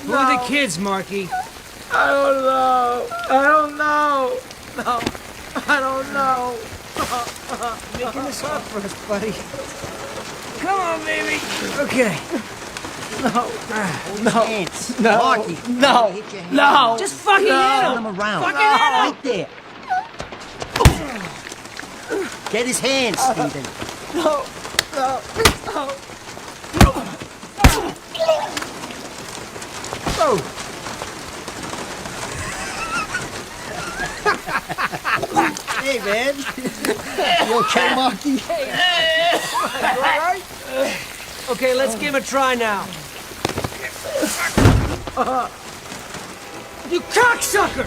Who are the kids, Marky? I don't know. I don't know. No, I don't know. Making this hard for us, buddy. Come on, baby. Okay. No. Hands. No. Marky. No. Hit your hands. No. Just fucking hit Turn him. him around. Fucking hit him. Right there. Get his hands, Stephen. No. No. No. Oh. Hey, man. You okay, Marky? You all right? Okay, let's give it a try now. You cocksucker!